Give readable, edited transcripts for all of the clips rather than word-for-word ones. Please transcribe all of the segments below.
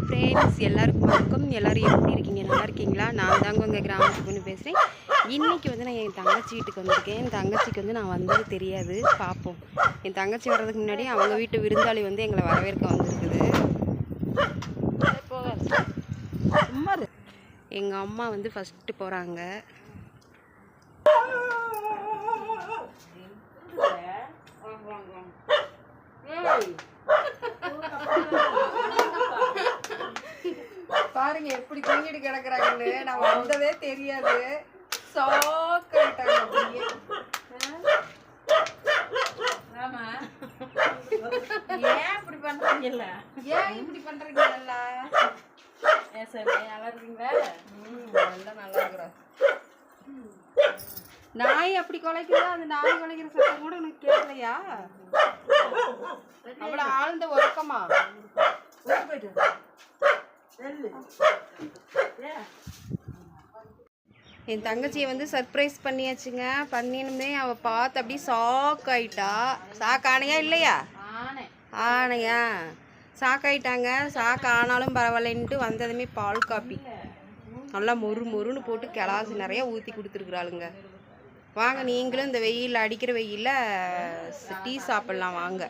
Friends, எல்லாருக்கும் வணக்கம். எல்லோரும் எப்படி இருக்கீங்க? நல்லா இருக்கீங்களா? நான் தாங்க உங்கள் கிராமத்து பொண்ணு பேசுகிறேன். இன்றைக்கி வந்து நான் என் தங்கச்சி வீட்டுக்கு வந்திருக்கேன். என் தங்கச்சிக்கு வந்து நான் வந்தது தெரியாது. பார்ப்போம். என் தங்கச்சி வர்றதுக்கு முன்னாடி அவங்க வீட்டு விருந்தாளி வந்து எங்களை வரவேற்க வந்திருக்குது. எங்கள் அம்மா வந்து ஃபஸ்ட்டு போகிறாங்க. பாருங்க எப்படி தூங்கிட்டு கிடக்குறாங்கன்னு. நான் வந்ததே தெரியாது. சாக்கிட்டாங்க அப்படியே. ஆமா, ஏன் இப்படி பண்றீங்கல்ல? ஏன் இப்படி பண்றீங்கல்ல? சரி, நல்லா இருக்கீங்களா? நல்லா இருக்கிறோம். நாய் அப்படி குலைக்குதா? அந்த நாய் குலைக்கிற சத்தம் கூட உனக்கு கேட்கலையா? அவ்வளோ ஆழ்ந்த உறக்கமா? என் தங்கச்சியை வந்து சர்ப்ரைஸ் பண்ணியாச்சுங்க. பண்ணினுமே அவள் பார்த்து அப்படியே ஷாக் ஆயிட்டா. ஷாக் ஆனையா இல்லையா? ஆனையா ஷாக் ஆயிட்டாங்க. ஷாக் ஆனாலும் பரவாயில்லன்ட்டு வந்ததுமே பால் காப்பி நல்லா மொறு மொறுன்னு போட்டு கிளாஸ் நிறைய ஊற்றி கொடுத்துருக்குறாளுங்க. வாங்க, நீங்களும் இந்த வெயில் அடிக்கிற வெயிலில் டீ சாப்பிட்லாம் வாங்க.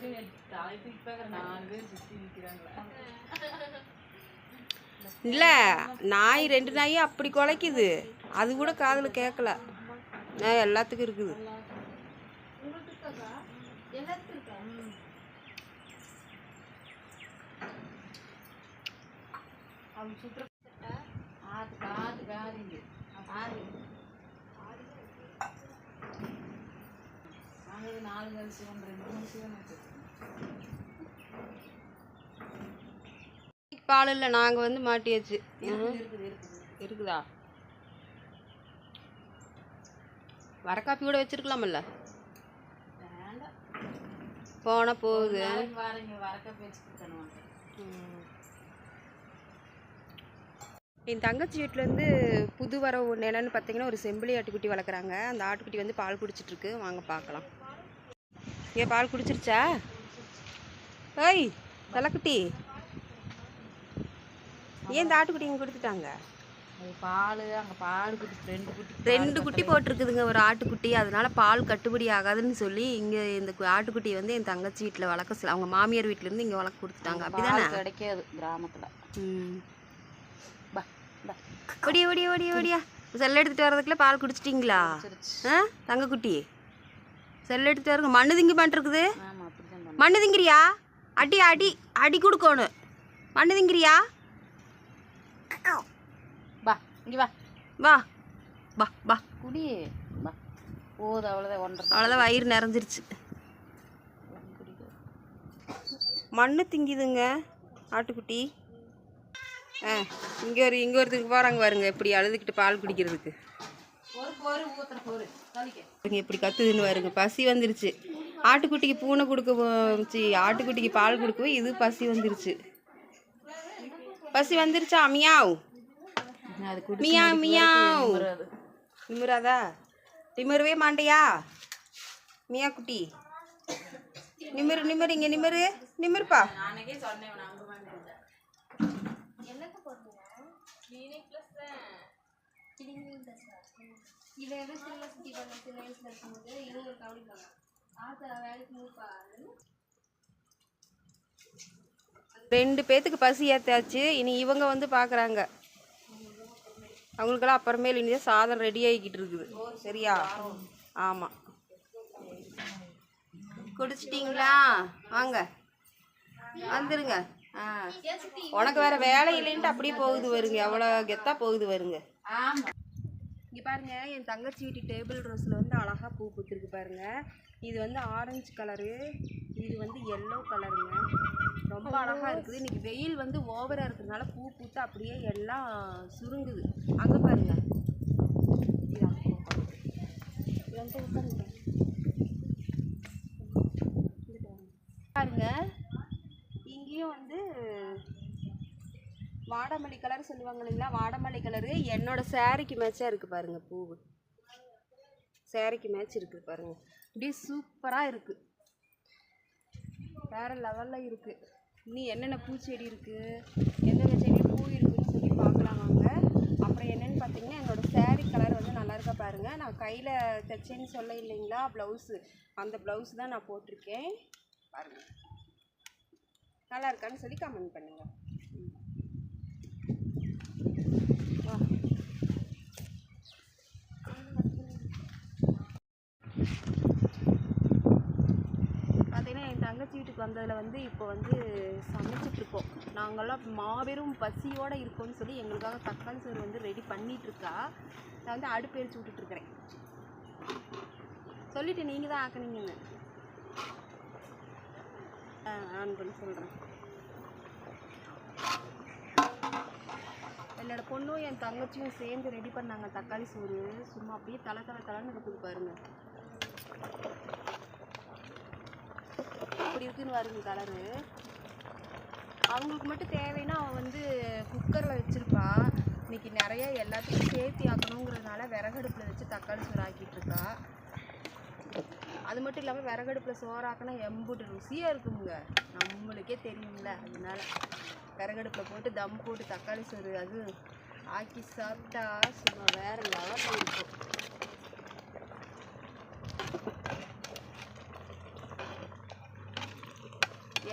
இல்லை, நாய் 2 நாய் அப்படி குலைக்குது. அது கூட காதில் கேட்கல. எல்லாத்துக்கும் இருக்குது. பால் இல்லை, நாங்கள் வந்து மாட்டியாச்சு. இருக்குதா? வர காப்பி கூட வச்சிருக்கலாமல்ல. போன போகுது. என் தங்கச்சி வீட்டிலேருந்து புது வரவு என்னென்னு பார்த்தீங்கன்னா ஒரு செம்பிளி ஆட்டுக்குட்டி வளர்க்குறாங்க. அந்த ஆட்டுக்குட்டி வந்து பால் குடிச்சிட்ருக்கு. வாங்க பார்க்கலாம். ஏன் பால் குடிச்சிருச்சா? ஏய் தலைக்குட்டி, ஏன் இந்த ஆட்டுக்குட்டி இங்கே கொடுத்துட்டாங்க? பால் அங்கே பால் குட்டி 2 குட்டி போட்டிருக்குதுங்க ஒரு ஆட்டுக்குட்டி. அதனால பால் கட்டுப்படி ஆகாதுன்னு சொல்லி இங்கே இந்த ஆட்டுக்குட்டியை வந்து என் தங்கச்சி வீட்டில் வளர்க்க அவங்க மாமியார் வீட்டிலேருந்து இங்கே வளர்க்க கொடுத்துட்டாங்க. அப்படிதானே? கிடைக்காது கிராமத்தில். ஓடியா ஓடியா ஓடியா ஓடியா. செல்ல எடுத்துகிட்டு வர்றதுக்குள்ள பால் குடிச்சிட்டிங்களா? தங்கக்குட்டி செல்ல எடுத்துகிட்டு வரங்க. மண்ணு திங்கி பண்ணிருக்குது. மண்ணு திங்கிறியா? அடி அடி அடி கொடுக்கணும். மண்ணு திங்கிறியா? வா இங்கே வா வா வா வா குடி வா. போதும், அவ்வளோதான். அவ்வளோதான், வயிறு நிறைஞ்சிருச்சு. மண்ணு திங்கிதுங்க ஆட்டுக்குட்டி. இங்கே ஒருத்துக்கு போகிறாங்க பாருங்க, இப்படி அழுதுகிட்டு பால் குடிக்கிறதுக்கு. இப்படி கத்துதுன்னு பாருங்க. பசி வந்துருச்சு. ஆட்டுக்குட்டிக்கு பூனை ஆட்டுக்குட்டிக்கு பால் கொடுக்கவே இது பசி வந்துருச்சு. பசி வந்துருச்சா? மியாவ் மியாவ் மியாவ். நிமிராதா? நிமிரவே மாண்டையா மியா குட்டி? நிமிரு நிமிரு, இங்கே நிமிரு நிமிருப்பா. ரெண்டு பேத்துக்கு பசி ஏற்றாச்சு. இனி இவங்க வந்து பார்க்குறாங்க. அவங்களுக்கெல்லாம் அப்புறமேல் இனிதான் சாதம் ரெடி ஆகிக்கிட்டு இருக்குது. சரியா? ஆமாம். குடிச்சிட்டிங்களா? வாங்க வந்துருங்க. உனக்கு வேறு வேலை இல்லைன்ட்டு அப்படியே போகுது வருங்க. எவ்வளோ கெத்தாக போகுது வருங்க. இங்கே பாருங்க, என் தங்கச்சி வீட்டு டேபிள் ரோஸில் வந்து அழகாக பூ பூத்துருக்கு பாருங்க. இது வந்து ஆரஞ்சு கலரு, இது வந்து எல்லோ கலருங்க. ரொம்ப அழகாக இருக்குது. இன்றைக்கி வெயில் வந்து ஓவராக இருக்கிறதுனால பூ பூத்து அப்படியே எல்லாம் சுருங்குது. அங்கே பாருங்க. பாருங்க, இங்கேயும் வந்து வாடாமல்லி கலர் சொல்லுவாங்க இல்லைங்களா, வாடாமல்லி கலரு என்னோட சாரிக்கு மேட்சாக இருக்குது பாருங்கள். பூவு சாரிக்கு மேட்ச் இருக்குது பாருங்கள். அப்படியே சூப்பராக இருக்குது. வேறு லெவலில் இருக்குது. இன்னும் என்னென்ன பூச்செடி இருக்குது, எந்தெந்த செடியில் பூ இருக்குதுன்னு சொல்லி பார்க்கலாம் வாங்க. அப்புறம் என்னென்னு பார்த்தீங்கன்னா என்னோடய saree கலர் வந்து நல்லா இருக்கா பாருங்கள். நான் கையில் தைச்சேன்னு சொல்ல இல்லைங்களா ப்ளவுஸு, அந்த ப்ளவுஸ் தான் நான் போட்டிருக்கேன் பாருங்கள். நல்லா இருக்கான்னு சொல்லி கமெண்ட் பண்ணுங்கள். பார்த்தீங்கன்னா என் தங்கச்சி வீட்டுக்கு வந்ததில் வந்து இப்போ வந்து சமைச்சிட்ருக்கோம். நாங்கள்லாம் மாபெரும் பசியோடு இருக்கோம்னு சொல்லி எங்களுக்காக தக்காளி சோறு வந்து ரெடி பண்ணிகிட்ருக்கா. நான் வந்து அடுப்பு எரிச்சு விட்டுட்ருக்கிறேன். சொல்லிவிட்டு நீங்கள் தான் ஆக்குனீங்கன்னு ஆன் பண்ணி சொல்கிறேன். என்னோட பொண்ணும் என் தங்கச்சியும் சேர்ந்து ரெடி பண்ணாங்க தக்காளி சோறு. சும்மா அப்படியே தலைன்னு இருக்குது பாருங்கள். அப்படி இருக்குன்னு வருங்க கலரு. அவங்களுக்கு மட்டும் தேவைன்னா அவன் வந்து குக்கரில் வச்சுருப்பா. இன்றைக்கி நிறைய எல்லாத்துக்கும் சேர்த்தி ஆக்கணுங்கிறதுனால விறகடுப்பில் வச்சு தக்காளி சோறு ஆக்கிட்டுருக்கா. அது மட்டும் இல்லாமல் விறகடுப்பில் சோறாக்கினா எம்புட்டு ருசியாக இருக்குங்க, நம்மளுக்கே தெரியுங்கள. அதனால விறகடுப்பில் போட்டு தம் போட்டு தக்காளி சோறு அது ஆக்கி சாப்பிட்டா சும்மா வேறு லெவலில் இருக்கும்.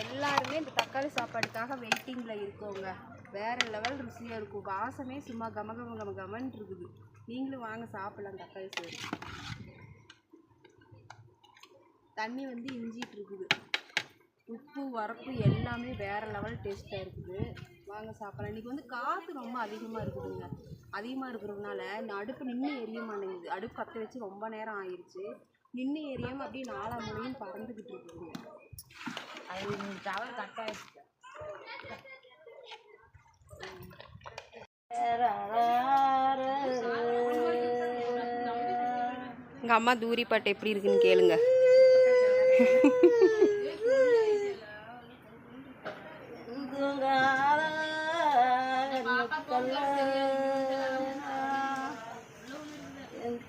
எல்லாருமே இந்த தக்காளி சாப்பாடுக்காக வெயிட்டிங்கில் இருக்கோங்க. வேறு லெவல் ருசியாக இருக்கும். வாசமே சும்மா கமன்னு இருக்குது. நீங்களும் வாங்க சாப்பிட்லாம் தக்காளி சோறு. தண்ணி வந்து இஞ்சிட்டு இருக்குது. உப்பு வரப்பு எல்லாமே வேறு லெவல் டேஸ்ட்டாக இருக்குது. வாங்க சாப்பிட்லாம். இன்றைக்கி வந்து காற்று ரொம்ப அதிகமாக இருக்குதுங்க. அதிகமாக இருக்கிறதுனால இந்த அடுப்பு நின்று எரிய மாட்டேங்குது. அடுப்பு கற்ற வச்சு ரொம்ப நேரம் ஆயிடுச்சு. நின்று எரியாமல் அப்படியே நாலா மூலையும் பறந்துக்கிட்டு இருக்குதுங்க. அது டவர் கட் ஆகிடுச்சு. எங்கள் அம்மா தூரி பாட்டு எப்படி இருக்குன்னு கேளுங்க.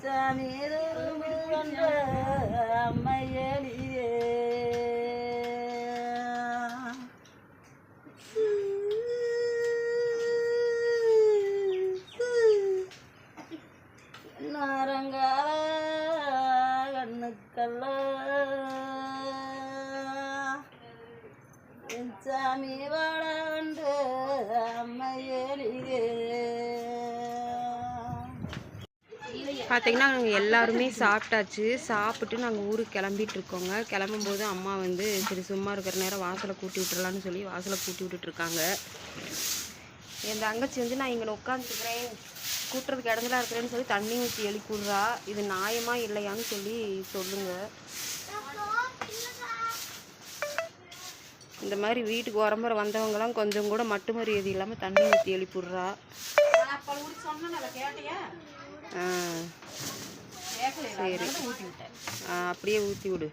சாமி வாழ வந்து அம்மையலியே. பார்த்தீங்கன்னா நாங்கள் எல்லாருமே சாப்பிட்டாச்சு. சாப்பிட்டு நாங்கள் ஊருக்கு கிளம்பிட்டு இருக்கோங்க. கிளம்பும்போது அம்மா வந்து சரி சும்மா இருக்கிற நேரம் வாசலை கூட்டி விட்டுறலான்னு சொல்லி வாசலை கூட்டி விட்டுட்ருக்காங்க. என் தங்கச்சி வந்து நான் இங்கே உட்காந்துருக்குறேன் கூட்டுறதுக்கு இடங்களா இருக்கிறேன்னு சொல்லி தண்ணி ஊற்றி எழுப்பிடுறா. இது நியாயமா இல்லையான்னு சொல்லி சொல்லுங்கள். இந்த மாதிரி வீட்டுக்கு உரம்புற வந்தவங்களாம் கொஞ்சம் கூட மட்டு மரியாதை இல்லாமல் தண்ணி ஊற்றி எழுப்பிடுறா. சரி அப்படியே ஊற்றி விடு.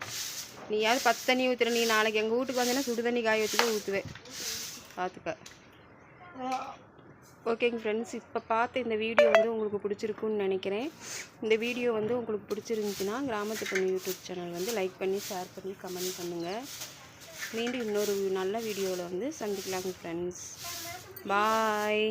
நீ யாவது 10 தண்ணி ஊற்றுற. நீ நாளைக்கு எங்கள் வீட்டுக்கு வந்தேன்னா சுடு தண்ணி காய வச்சு தான் ஊற்றுவேன் பார்த்துக்க. ஓகேங்க ஃப்ரெண்ட்ஸ், இப்போ பார்த்த இந்த வீடியோ வந்து உங்களுக்கு பிடிச்சிருக்குன்னு நினைக்கிறேன். இந்த வீடியோ வந்து உங்களுக்கு பிடிச்சிருந்துச்சுன்னா கிராமத்து பொண்ணு யூடியூப் சேனல் வந்து லைக் பண்ணி ஷேர் பண்ணி கமெண்ட் பண்ணுங்கள். மீண்டும் இன்னொரு நல்ல வீடியோவில் வந்து சந்திக்கலாங்க ஃப்ரெண்ட்ஸ். பாய்.